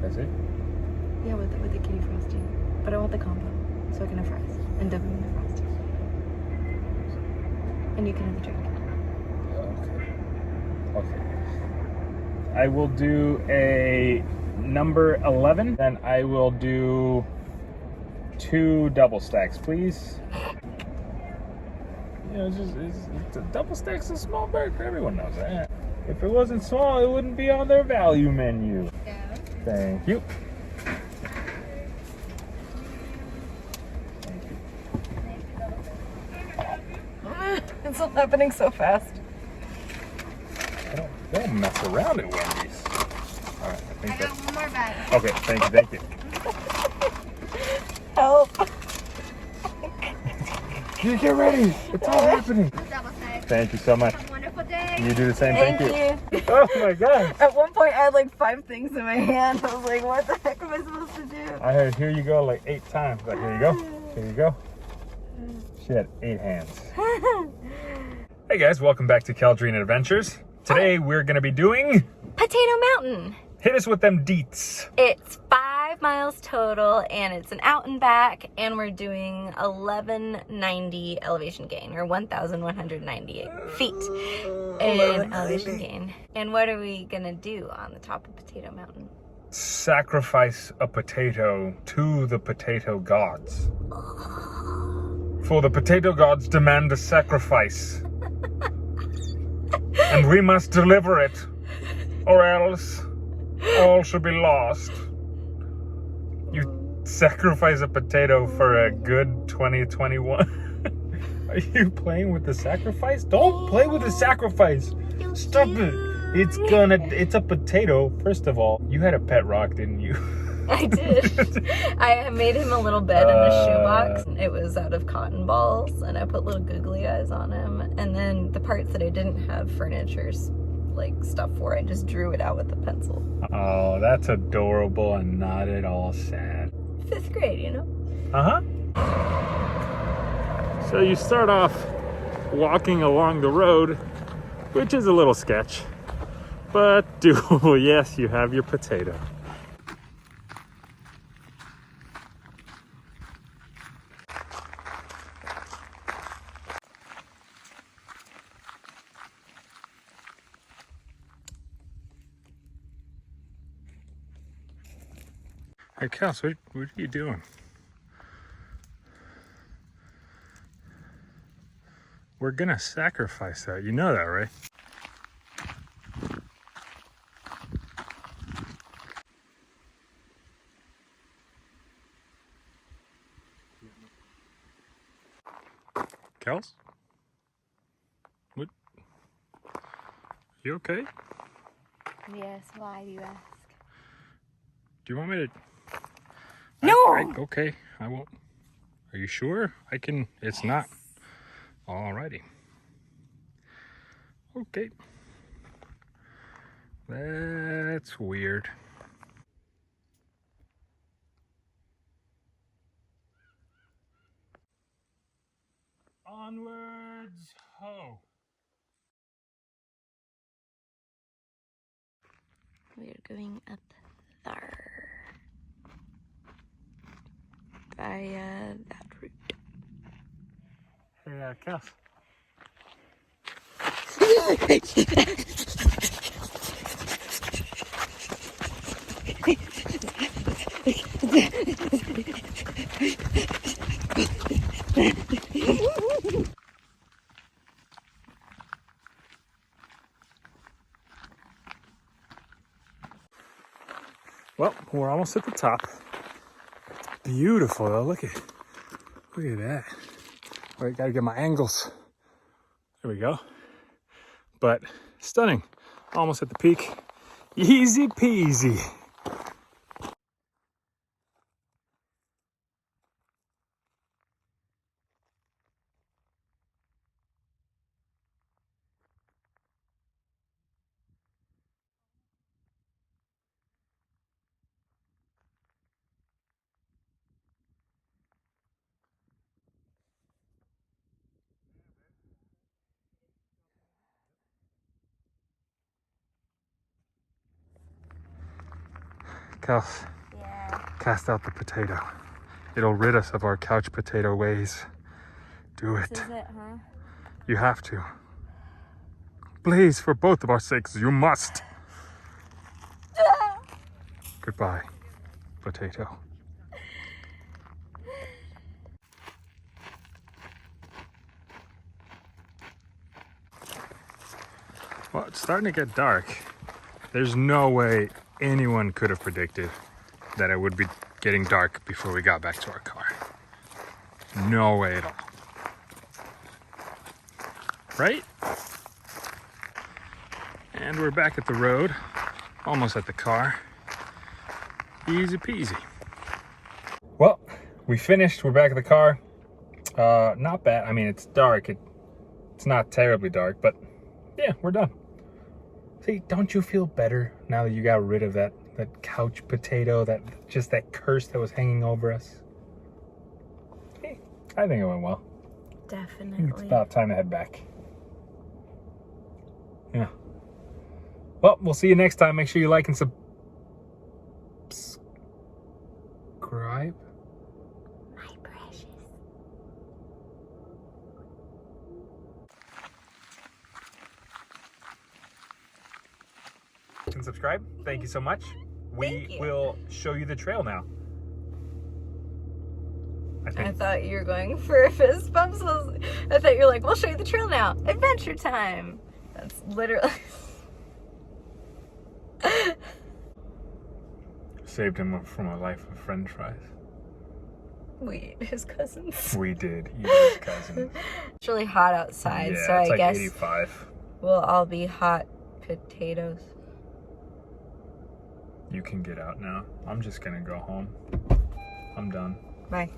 Is it? Yeah, with the kitty frosting. But I want the combo, so I can have fries and dip them in the frosting. And you can have the drink. Okay. I will do a number 11, then I will do 2 double stacks, please. You know, it's a double stack's a small burger. Everyone knows that. If it wasn't small, it wouldn't be on their value menu. Yeah. Thank you. It's all happening so fast. They don't mess around at Wendy's. All right, I got one more bag. Okay, thank you. Help. Get ready. It's all happening. Double stack. Thank you so much. Have a wonderful day. You do the same. Thank you. you. Oh my God. At one point, I had like 5 things in my hand. I was like, what the heck am I supposed to do? I heard here you go like 8 times. Like, here you go. Here you go. She had 8 hands. Hey guys, welcome back to Keldrian Adventures. Today we're going to be doing Potato Mountain. Hit Us With Them Deets. It's 5 miles total, and it's an out and back, and we're doing 1190 elevation gain, or 1,198 feet in elevation gain. And what are we gonna do on the top of Potato Mountain? Sacrifice a potato to the potato gods. For the potato gods demand a sacrifice. And we must deliver it, or else all should be lost. You sacrifice a potato for a good 2021. Are you playing with the sacrifice? Don't play with the sacrifice. Stop it. It's a potato. First of all, you had a pet rock, didn't you? I did. I made him a little bed in a shoebox. It was out of cotton balls, and I put little googly eyes on him. And then the parts that I didn't have furniture's like stuff for, I just drew it out with a pencil. Oh, that's adorable and not at all sad. 5th grade, you know? Uh-huh. So you start off walking along the road, which is a little sketch, but doable. Yes, you have your potato. Hey, Kelsey, what are you doing? We're gonna sacrifice that. You know that, right? Kels? What? You okay? Yes, why do you ask? Do you want me to... No! Okay, I won't. Are you sure? I can... It's not... Alrighty. Okay. That's weird. Onwards, ho! We're going up there. Via that route. Hey, Kels. Well, we're almost at the top. It's beautiful though. Look at that. All right, gotta get my angles. There we go. But stunning. Almost at the peak. Easy peasy. Kels, Yeah. cast out the potato. It'll rid us of our couch potato ways. Do it. This is it, huh? You have to. Please, for both of our sakes, you must. Goodbye, potato. Well, it's starting to get dark. There's no way anyone could have predicted that it would be getting dark before we got back to our car. No way at all. Right? And we're back at the road, almost at the car. Easy peasy. Well, we finished. We're back at the car. Not bad. I mean, it's dark. It's not terribly dark, but yeah, we're done. See, don't you feel better now that you got rid of that couch potato, that curse that was hanging over us? Hey, I think it went well. I think it's Definitely. about time to head back. Yeah. Well, we'll see you next time. Make sure you like and subscribe. My precious. And subscribe. Thank you so much. Thank We you. will show you the trail now. I I think. thought you were going for fist bumps. I thought you were like, we'll show you the trail now. Adventure time. That's literally. Saved him from a life of french fries. We ate his cousins. We did eat his cousin. It's really hot outside, Yeah, so it's I like guess 85. we'll all be hot potatoes. You can get out now. I'm just gonna go home. I'm done. Bye.